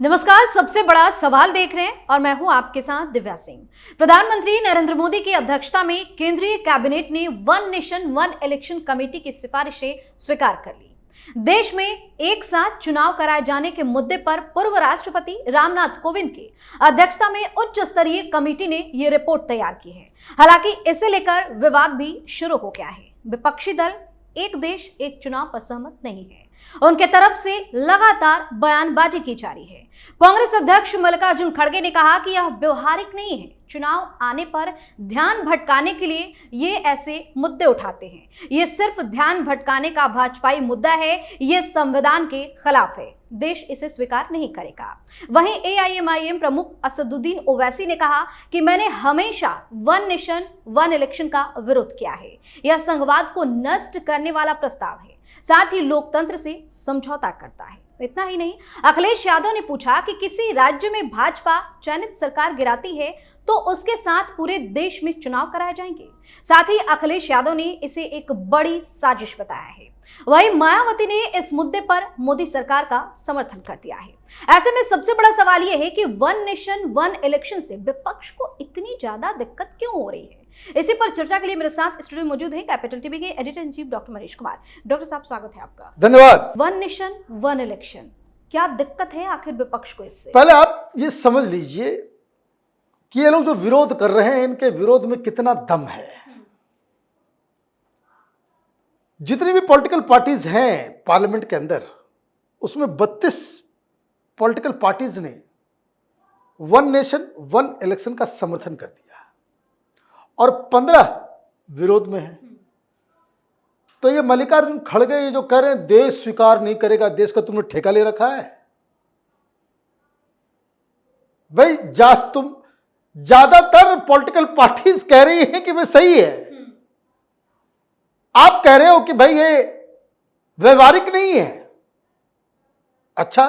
नमस्कार। सबसे बड़ा सवाल देख रहे हैं और मैं हूं आपके साथ दिव्या सिंह। प्रधानमंत्री नरेंद्र मोदी की अध्यक्षता में केंद्रीय कैबिनेट ने one nation one election committee की सिफारिशें स्वीकार कर ली। देश में एक साथ चुनाव कराए जाने के मुद्दे पर पूर्व राष्ट्रपति रामनाथ कोविंद की अध्यक्षता में उच्च स्तरीय कमेटी ने यह रिपोर्ट तैयार की है। हालांकि इसे लेकर विवाद भी शुरू हो गया है। विपक्षी दल एक देश एक चुनाव पर सहमत नहीं है। उनके तरफ से लगातार बयानबाजी की जा रही है। कांग्रेस अध्यक्ष मल्लिकार्जुन खड़गे ने कहा कि यह व्यवहारिक नहीं है। चुनाव आने पर ध्यान भटकाने के लिए ये ऐसे मुद्दे उठाते हैं। ये सिर्फ ध्यान भटकाने का भाजपाई मुद्दा है। ये संविधान के खिलाफ है। देश इसे स्वीकार नहीं करेगा। वहीं एआईएमआईएम प्रमुख असदुद्दीन ओवैसी ने कहा कि मैंने हमेशा वन नेशन वन इलेक्शन का विरोध किया है। यह संघवाद को नष्ट करने वाला प्रस्ताव है, साथ ही लोकतंत्र से समझौता करता है। इतना ही नहीं, अखिलेश यादव ने पूछा कि किसी राज्य में भाजपा चयनित सरकार गिराती है तो उसके साथ पूरे देश में चुनाव कराए जाएंगे। साथ ही अखिलेश यादव ने इसे एक बड़ी साजिश बताया है। वहीं मायावती ने इस मुद्दे पर मोदी सरकार का समर्थन कर दिया है। ऐसे में सबसे बड़ा सवाल यह है कि वन नेशन वन इलेक्शन से विपक्ष को इतनी ज्यादा दिक्कत क्यों हो रही है। इसी पर चर्चा के लिए मेरे साथ स्टूडियो मौजूद हैं कैपिटल टीवी के editor in chief doctor Manish Kumar. Doctor साहब, स्वागत है आपका। धन्यवाद। वन नेशन वन इलेक्शन, क्या दिक्कत है आखिर विपक्ष को इससे? पहले आप ये समझ लीजिए कि ये लोग जो विरोध कर रहे हैं, इनके विरोध में कितना दम है। जितनी भी पॉलिटिकल पार्टीज हैं पार्लियामेंट के अंदर, उसमें 32 पॉलिटिकल पार्टीज ने वन नेशन वन इलेक्शन का समर्थन कर दिया और 15 विरोध में है। तो ये मल्लिकार्जुन खड़गे ये जो कह रहे हैं देश स्वीकार नहीं करेगा, देश का तुमने ठेका ले रखा है। भाई तुम ज्यादातर पॉलिटिकल पार्टीज कह रही हैं कि भाई सही है, आप कह रहे हो कि भाई ये व्यवहारिक नहीं है। अच्छा,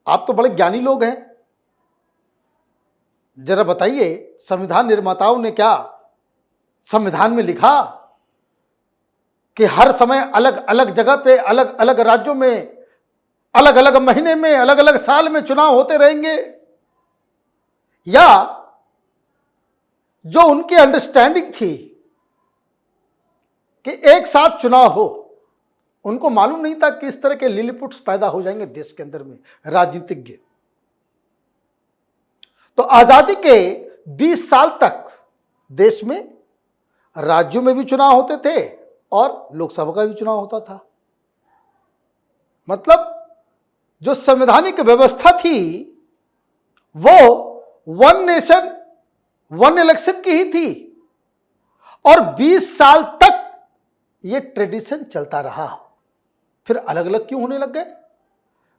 आप तो बड़े ज्ञानी लोग हैं, जरा बताइए संविधान निर्माताओं ने क्या संविधान में लिखा कि हर समय अलग अलग जगह पे अलग अलग राज्यों में अलग अलग महीने में अलग अलग साल में चुनाव होते रहेंगे? या जो उनकी अंडरस्टैंडिंग थी कि एक साथ चुनाव हो, उनको मालूम नहीं था कि इस तरह के लिलीपुट्स पैदा हो जाएंगे देश के अंदर में, राजनीतिज्ञ। तो आजादी के 20 साल तक देश में राज्यों में भी चुनाव होते थे और लोकसभा का भी चुनाव होता था। मतलब जो संवैधानिक व्यवस्था थी वो वन नेशन वन इलेक्शन की ही थी और 20 साल तक ये ट्रेडिशन चलता रहा। फिर अलग अलग क्यों होने लग गए?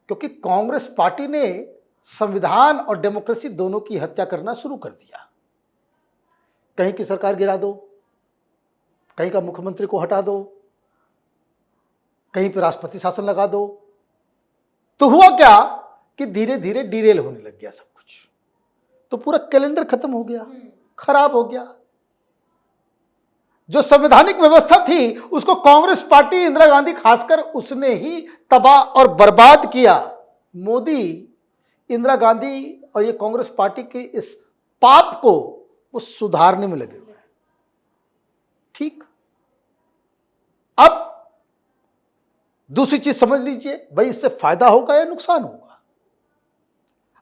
क्योंकि कांग्रेस पार्टी ने संविधान और डेमोक्रेसी दोनों की हत्या करना शुरू कर दिया। कहीं की सरकार गिरा दो, कहीं का मुख्यमंत्री को हटा दो, कहीं पर राष्ट्रपति शासन लगा दो। तो हुआ क्या कि धीरे धीरे डिरेल होने लग गया सब कुछ। तो पूरा कैलेंडर खत्म हो गया, खराब हो गया। जो संवैधानिक व्यवस्था थी उसको कांग्रेस पार्टी, इंदिरा गांधी खासकर, उसने ही तबाह और बर्बाद किया। मोदी, इंदिरा गांधी और ये कांग्रेस पार्टी के इस पाप को वो सुधारने में लगे हुए हैं। ठीक, अब दूसरी चीज समझ लीजिए, भाई इससे फायदा होगा या नुकसान होगा।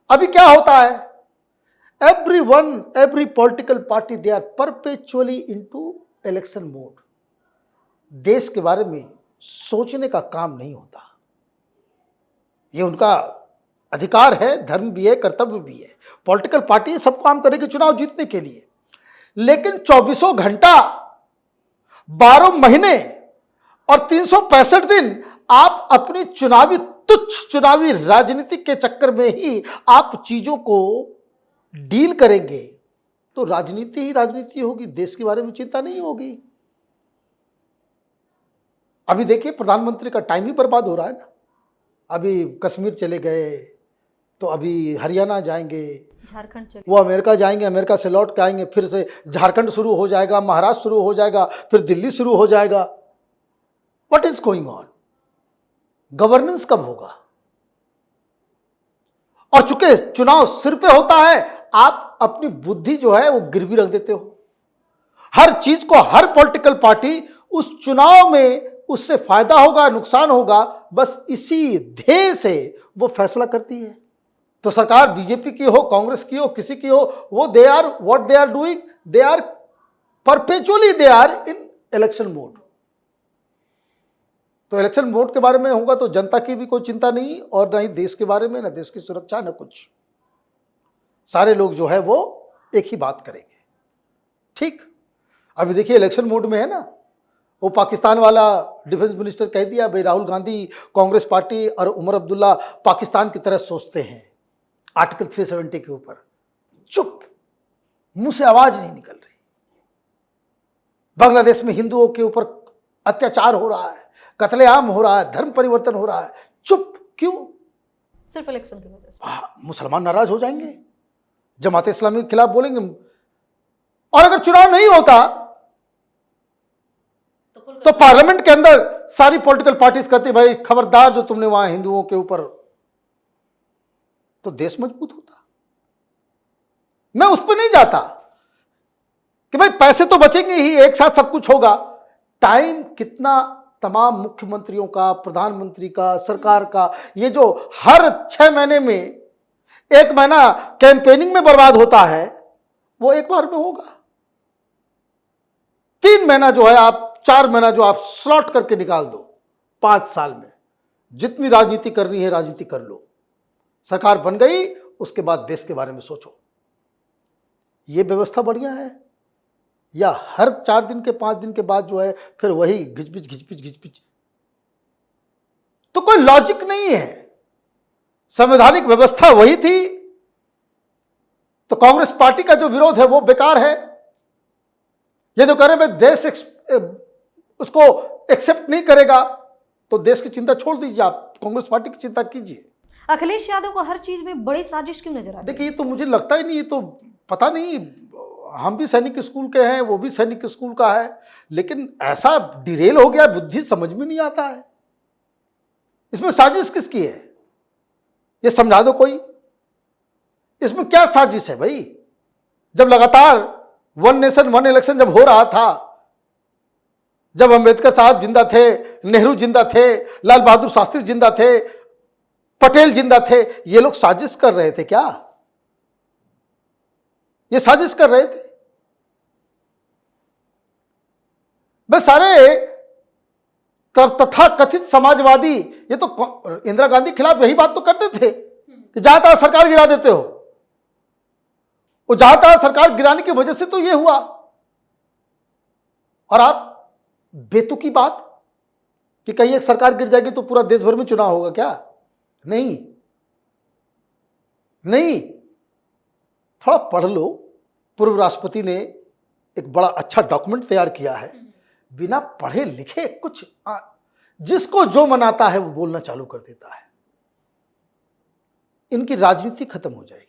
अभी क्या होता है, every political party, they are perpetually into election mode. देश के बारे में सोचने का काम नहीं होता। ये उनका अधिकार है, धर्म भी है, कर्तव्य भी है। पॉलिटिकल पार्टी सब काम करेगी चुनाव जीतने के लिए, लेकिन 24 घंटा 12 महीने और 365 दिन आप अपनी तुच्छ चुनावी राजनीति के चक्कर में ही आप चीजों को डील करेंगे तो राजनीति ही राजनीति होगी, देश के बारे में चिंता नहीं होगी। अभी देखिए प्रधानमंत्री का टाइम ही बर्बाद हो रहा है ना। अभी कश्मीर चले गए, तो अभी हरियाणा जाएंगे, झारखंड चले, वो अमेरिका जाएंगे, अमेरिका से लौट के आएंगे, फिर से झारखंड शुरू हो जाएगा, महाराष्ट्र शुरू हो जाएगा, फिर दिल्ली शुरू हो जाएगा। What is going on? Governance कब होगा? और चूंकि चुनाव सिर पे होता है, आप अपनी बुद्धि जो है वो गिरवी रख देते हो। हर चीज को हर पॉलिटिकल पार्टी उस चुनाव में उससे फायदा होगा नुकसान होगा, बस इसी ध्येय से वो फैसला करती है। तो सरकार बीजेपी की हो, कांग्रेस की हो, किसी की हो, वो they are what they are doing, they are perpetually they are in election mode. तो इलेक्शन मोड के बारे में होगा तो जनता की भी कोई चिंता नहीं, और ना ही देश के बारे में, ना देश की सुरक्षा, ना कुछ। सारे लोग जो है वो एक ही बात करेंगे। ठीक, अभी देखिए इलेक्शन मोड में है ना, वो पाकिस्तान वाला डिफेंस मिनिस्टर कह दिया भाई राहुल गांधी, कांग्रेस पार्टी और उमर अब्दुल्ला पाकिस्तान की तरह सोचते हैं आर्टिकल 370 के ऊपर। चुप, मुंह से आवाज नहीं निकल रही। बांग्लादेश में हिंदुओं के ऊपर अत्याचार हो रहा है, कत्लेआम हो रहा है, धर्म परिवर्तन हो रहा है। चुप क्यों? सिर्फ इलेक्शन की वजह से। मुसलमान नाराज हो जाएंगे, जमात इस्लामी के खिलाफ बोलेंगे। और अगर चुनाव नहीं होता तो पार्लियामेंट के अंदर सारी पॉलिटिकल पार्टीज कहती भाई खबरदार जो तुमने वहां हिंदुओं के ऊपर, तो देश मजबूत होता। मैं उस पर नहीं जाता कि भाई पैसे तो बचेंगे ही, एक साथ सब कुछ होगा। टाइम कितना तमाम मुख्यमंत्रियों का, प्रधानमंत्री का, सरकार का, ये जो हर 6 महीने में 1 महीना कैंपेनिंग में बर्बाद होता है, वो एक बार में होगा। 3 महीना जो है आप, 4 महीना जो आप स्लॉट करके निकाल दो 5 साल में। जितनी राजनीति करनी है राजनीति कर लो, सरकार बन गई, उसके बाद देश के बारे में सोचो। ये व्यवस्था बढ़िया है या हर 4 दिन के 5 दिन के बाद जो है फिर वही घिचपिच घिचपिच घिचपिच? तो कोई लॉजिक नहीं है। संवैधानिक व्यवस्था वही थी, तो कांग्रेस पार्टी का जो विरोध है वो बेकार है। ये जो कह रहे हैं देश उसको एक्सेप्ट नहीं करेगा, तो देश की चिंता छोड़ दीजिए, आप कांग्रेस पार्टी की चिंता कीजिए। अखिलेश यादव को हर चीज में बड़ी साजिश क्यों नजर आती है? देखिए, ये तो मुझे लगता ही नहीं, ये तो पता नहीं, हम भी सैनिक स्कूल के हैं, वो भी सैनिक स्कूल का है, लेकिन ऐसा डिरेल हो गया, बुद्धि समझ में नहीं आता है। इसमें साजिश किसकी है, ये समझा दो कोई। इसमें क्या साजिश है भाई? जब लगातार 1 नेशन 1 इलेक्शन जब हो रहा था, जब अंबेडकर साहब जिंदा थे, नेहरू जिंदा थे, लाल बहादुर शास्त्री जिंदा थे, पटेल जिंदा थे, ये लोग साजिश कर रहे थे क्या? ये साजिश कर रहे थे? बस सारे तथा कथित समाजवादी, ये तो इंदिरा गांधी के खिलाफ यही बात तो करते थे कि जहां तहां सरकार गिरा देते हो, वो जहां तहां सरकार गिराने की वजह से तो ये हुआ। और आप बेतुकी बात कि कहीं एक सरकार गिर जाएगी तो पूरा देश भर में चुनाव होगा क्या? नहीं नहीं, थोड़ा पढ़ लो। पूर्व राष्ट्रपति ने एक बड़ा अच्छा डॉक्यूमेंट तैयार किया है। बिना पढ़े लिखे कुछ जिसको जो मनाता है वो बोलना चालू कर देता है। इनकी राजनीति खत्म हो जाएगी।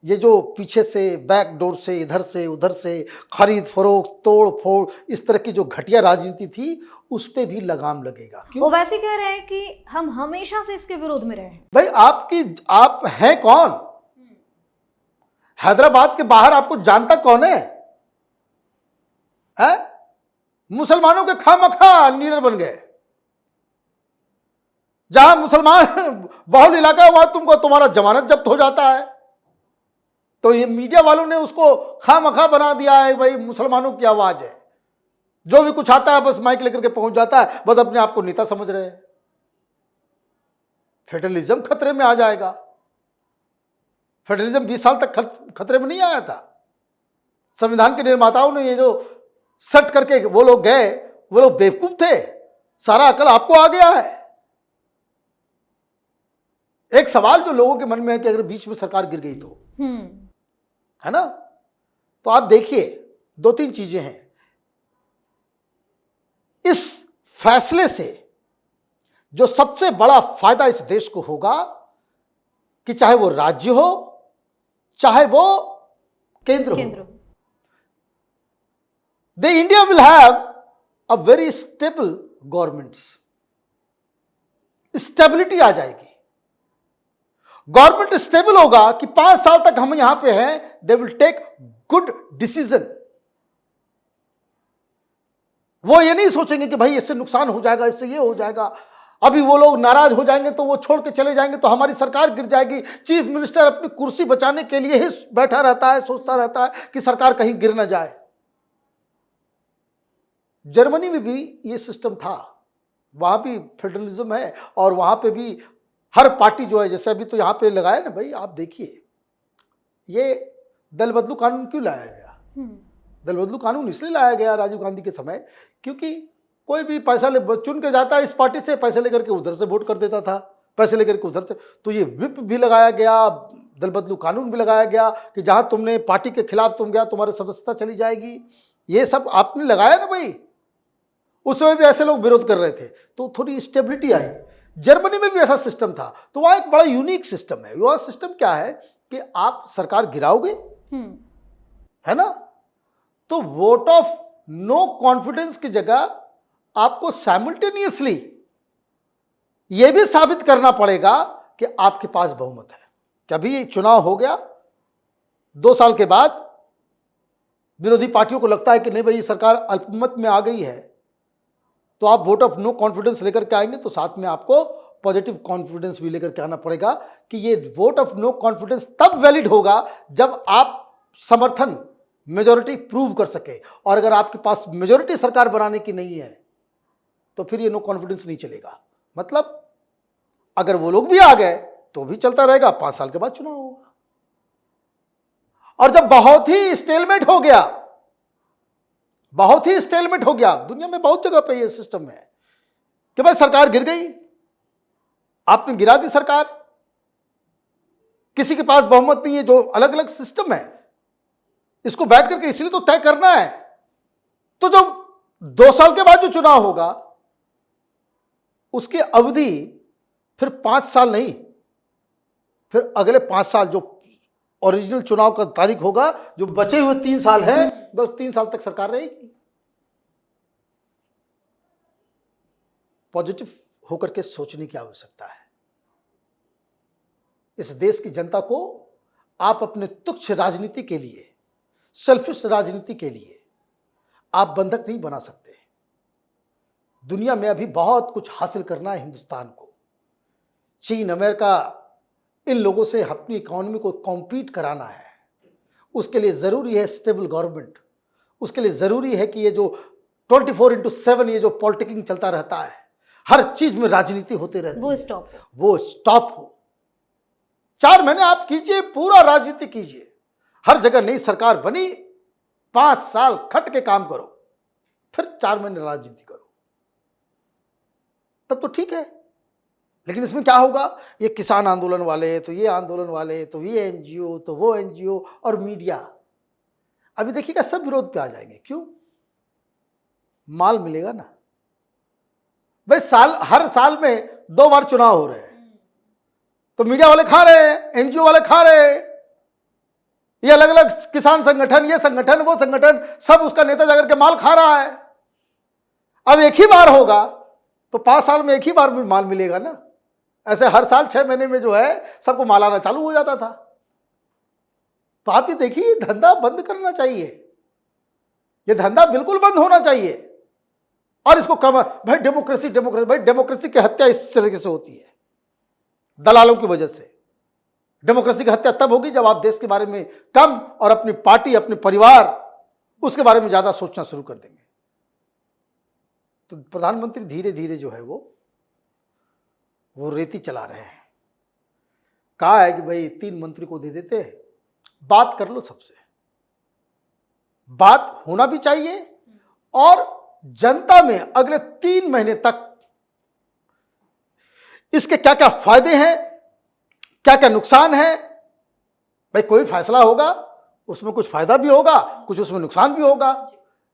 ये जो पीछे से बैकडोर से, इधर से उधर से खरीद फरोख्त, तोड़ फोड़, इस तरह की जो घटिया राजनीति थी, उस पे भी लगाम लगेगा। क्यों? वो वैसे कह रहे हैं कि हम हमेशा से इसके विरोध में रहे हैं। भाई आप हैं कौन? हैदराबाद के बाहर आपको जानता कौन है? मुसलमानों के खामखा लीडर बन गए। जहां मुसलमान बहुल इलाका है वहां तुम्हारा जमानत जब्त हो जाता है। तो ये मीडिया वालों ने उसको खामखा बना दिया है, भाई मुसलमानों की आवाज है, जो भी कुछ आता है बस माइक लेकर के पहुंच जाता है, बस अपने आप को नेता समझ रहे हैं। फेडरलिज्म खतरे में आ जाएगा। फेडरलिज्म 20 साल तक खतरे में नहीं आया था। संविधान के निर्माताओं ने ये जो सट करके वो लोग गए, वो लोग बेवकूफ थे। सारा अकल आपको आ गया है। एक सवाल जो लोगों के मन में है कि अगर बीच में सरकार गिर गई तो, है ना? तो आप देखिए 2-3 चीजें हैं। इस फैसले से जो सबसे बड़ा फायदा इस देश को होगा कि चाहे वो राज्य हो, चाहे वो केंद्र हो, the India will have a very stable governments. Stability आ जाएगी। गवर्नमेंट स्टेबल होगा कि 5 साल तक हम यहां पे हैं, they will take good decision. वो ये नहीं सोचेंगे कि भाई इससे नुकसान हो जाएगा, इससे ये हो जाएगा। अभी वो लोग नाराज हो जाएंगे तो वो छोड़ के चले जाएंगे तो हमारी सरकार गिर जाएगी। चीफ मिनिस्टर अपनी कुर्सी बचाने के लिए ही बैठा रहता है, सोचता रहता है कि सरकार कहीं गिर ना जाए। जर्मनी में भी ये सिस्टम था, वहां भी फेडरलिज्म है और वहां पे भी हर पार्टी जो है, जैसे अभी तो यहां पे लगाया ना भाई, आप देखिए ये दल बदलू कानून क्यों लाया गया? दल बदलू कानून इसलिए लाया गया राजीव गांधी के समय, क्योंकि कोई भी पैसा चुन के जाता है इस पार्टी से, पैसे लेकर के उधर से वोट कर देता था, पैसे लेकर के उधर से। तो ये विप भी लगाया गया, दल बदलू कानून भी लगाया गया कि जहां तुमने पार्टी के खिलाफ तुम गया तुम्हारी सदस्यता चली जाएगी। ये सब आपने लगाया ना भाई। उस समय भी ऐसे लोग विरोध कर रहे थे तो थोड़ी स्टेबिलिटी आई। जर्मनी में भी ऐसा सिस्टम था, तो वहां एक बड़ा यूनिक सिस्टम है। वह सिस्टम क्या है कि आप सरकार गिराओगे, है ना, तो वोट ऑफ नो कॉन्फिडेंस की जगह आपको साइमल्टेनियसली यह भी साबित करना पड़ेगा कि आपके पास बहुमत है। कभी चुनाव हो गया 2 साल के बाद, विरोधी पार्टियों को लगता है कि नहीं भाई ये सरकार अल्पमत में आ गई है, तो आप वोट ऑफ नो कॉन्फिडेंस लेकर के आएंगे, तो साथ में आपको पॉजिटिव कॉन्फिडेंस भी लेकर के आना पड़ेगा कि ये वोट ऑफ नो कॉन्फिडेंस तब वैलिड होगा जब आप समर्थन मेजॉरिटी प्रूव कर सके। और अगर आपके पास मेजॉरिटी सरकार बनाने की नहीं है तो फिर ये नो कॉन्फिडेंस नहीं चलेगा। मतलब अगर वो लोग भी आ गए तो भी चलता रहेगा, 5 साल के बाद चुनाव होगा। और जब बहुत ही स्टेलमेट हो गया, बहुत ही स्टेलमेट हो गया, दुनिया में बहुत जगह पे ये सिस्टम है कि भाई सरकार गिर गई, आपने गिरा दी सरकार, किसी के पास बहुमत नहीं है, जो अलग अलग सिस्टम है, इसको बैठ करके इसलिए तो तय करना है। तो जब 2 साल के बाद जो चुनाव होगा उसकी अवधि फिर 5 साल नहीं, फिर अगले 5 साल जो ओरिजिनल चुनाव का तारीख होगा, जो बचे हुए 3 साल है, बस 3 साल तक सरकार रहेगी। पॉजिटिव होकर के सोचने की आवश्यकता है। इस देश की जनता को आप अपने तुच्छ राजनीति के लिए, सेल्फिश राजनीति के लिए आप बंधक नहीं बना सकते। दुनिया में अभी बहुत कुछ हासिल करना है हिंदुस्तान को। चीन, अमेरिका, इन लोगों से अपनी इकोनॉमी को कॉम्पीट कराना है। उसके लिए ज़रूरी है स्टेबल गवर्नमेंट। उसके लिए ज़रूरी है कि ये जो 24/7 ये जो पॉलिटिकिंग चलता रहता है, हर चीज़ में राजनीति होते रहती है, वो स्टॉप हो। 4 महीने आप कीजिए, पूरा राजनीति कीजिए, हर जगह नई सरकार बनी, 5 साल खट के काम करो, फिर 4 महीने राजनीति करो, तब तो ठीक है। लेकिन इसमें क्या होगा, ये किसान आंदोलन वाले, तो ये आंदोलन वाले, तो ये एनजीओ, तो वो एनजीओ और मीडिया, अभी देखिएगा सब विरोध पे आ जाएंगे। क्यों? माल मिलेगा ना भाई। हर साल में 2 बार चुनाव हो रहे हैं, तो मीडिया वाले खा रहे हैं, एनजीओ वाले खा रहे हैं, ये अलग अलग किसान संगठन, ये संगठन, वो संगठन, सब उसका नेता जाकर के माल खा रहा है। अब एक ही बार होगा तो 5 साल में एक ही बार माल मिलेगा ना। ऐसे हर साल 6 महीने में जो है सबको माल आना चालू हो जाता था। तो आप ये देखिए, ये धंधा बंद करना चाहिए, ये धंधा बिल्कुल बंद होना चाहिए। और इसको कम, भाई डेमोक्रेसी, भाई डेमोक्रेसी की हत्या इस तरीके से होती है दलालों की वजह से। डेमोक्रेसी की हत्या तब होगी जब आप देश के बारे में कम और अपनी पार्टी, अपने परिवार, उसके बारे में ज्यादा सोचना शुरू कर देंगे। तो प्रधानमंत्री धीरे धीरे जो है वो रेती चला रहे हैं। कहा है कि भाई 3 मंत्री को दे देते हैं, बात कर लो सबसे, बात होना भी चाहिए। और जनता में अगले 3 महीने तक इसके क्या क्या फायदे हैं, क्या क्या नुकसान है, भाई कोई फैसला होगा उसमें कुछ फायदा भी होगा, कुछ उसमें नुकसान भी होगा।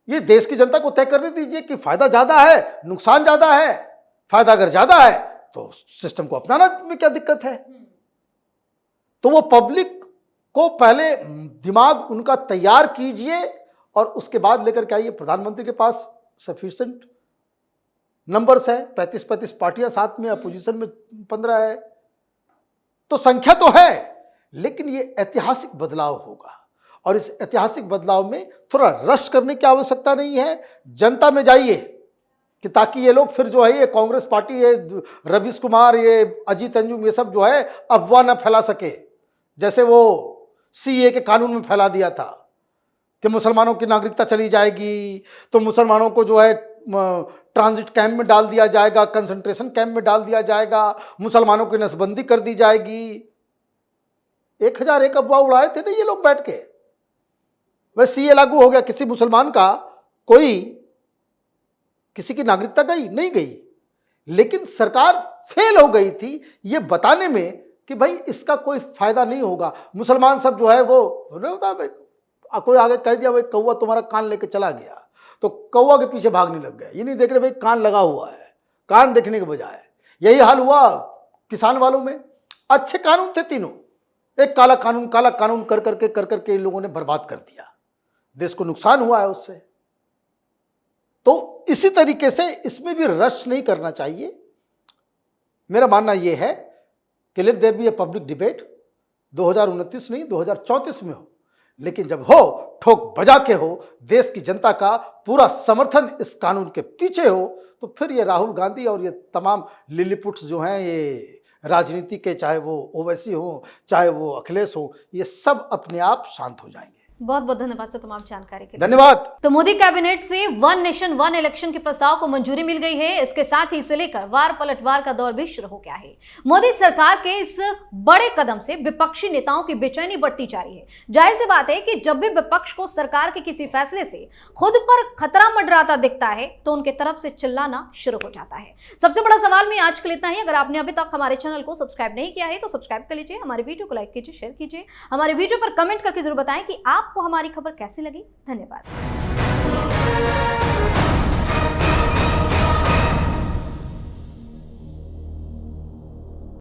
ये देश की जनता को तय करने दीजिए कि फायदा ज्यादा है, नुकसान ज्यादा है। फायदा अगर ज्यादा है तो सिस्टम को अपनाना में क्या दिक्कत है। तो वो पब्लिक को पहले दिमाग उनका तैयार कीजिए और उसके बाद लेकर के आइए। प्रधानमंत्री के पास सफिशिएंट नंबर्स है, 35 पार्टियां साथ में, अपोजिशन में 15 है, तो संख्या तो है, लेकिन ये ऐतिहासिक बदलाव होगा और इस ऐतिहासिक बदलाव में थोड़ा रश करने की आवश्यकता नहीं है। जनता में जाइए कि ताकि ये लोग फिर जो है, ये कांग्रेस पार्टी, ये रवीश कुमार, ये अजीत अंजुम, ये सब जो है अफवाह न फैला सके, जैसे वो सीए के कानून में फैला दिया था कि मुसलमानों की नागरिकता चली जाएगी तो मुसलमानों को जो है ट्रांजिट कैंप में डाल दिया जाएगा, कंसंट्रेशन कैंप में डाल दिया जाएगा, मुसलमानों की नसबंदी कर दी जाएगी। 1001 अफवाह उड़ाए थे ना ये लोग बैठ के। वह सीए लागू हो गया, किसी मुसलमान का किसी की नागरिकता गई नहीं गई, लेकिन सरकार फेल हो गई थी ये बताने में कि भाई इसका कोई फायदा नहीं होगा। मुसलमान सब जो है वो होता है, कोई आगे कह दिया भाई कौवा तुम्हारा कान लेके चला गया, तो कौवा के पीछे भागने लग गए। ये नहीं देख रहे भाई कान लगा हुआ है, कान देखने के बजाय। यही हाल हुआ किसान वालों में। अच्छे कानून थे तीनों, एक काला कानून कर करके इन लोगों ने बर्बाद कर दिया, देश को नुकसान हुआ है उससे। तो इसी तरीके से इसमें भी रश नहीं करना चाहिए। मेरा मानना यह है कि let there be a public debate, 2029 नहीं 2034 में हो, लेकिन जब हो ठोक बजा के हो, देश की जनता का पूरा समर्थन इस कानून के पीछे हो, तो फिर ये राहुल गांधी और ये तमाम लिलीपुट्स जो हैं, ये राजनीति के, चाहे वो ओवैसी हो चाहे वो अखिलेश हो, ये सब अपने आप शांत हो जाएंगे। बहुत बहुत धन्यवाद सर तमाम जानकारी के लिए। धन्यवाद। तो मोदी कैबिनेट से वन नेशन वन इलेक्शन के प्रस्ताव को मंजूरी मिल गई है। इसके साथ ही इसे लेकर वार पलटवार का दौर भी शुरू हो गया है। मोदी सरकार के इस बड़े कदम से विपक्षी नेताओं की बेचैनी बढ़ती जा रही है। जाहिर सी बात है कि जब भी विपक्ष को सरकार के किसी फैसले से खुद पर खतरा मंडराता दिखता है तो उनके तरफ से चिल्लाना शुरू हो जाता है। सबसे बड़ा सवाल में आज के लिए इतना ही। अगर आपने अभी तक हमारे चैनल को सब्सक्राइब नहीं किया है तो सब्सक्राइब कर लीजिए, हमारे वीडियो को लाइक कीजिए, शेयर कीजिए, हमारे वीडियो पर कमेंट करके जरूर बताएं कि आपको हमारी खबर कैसी लगी। धन्यवाद।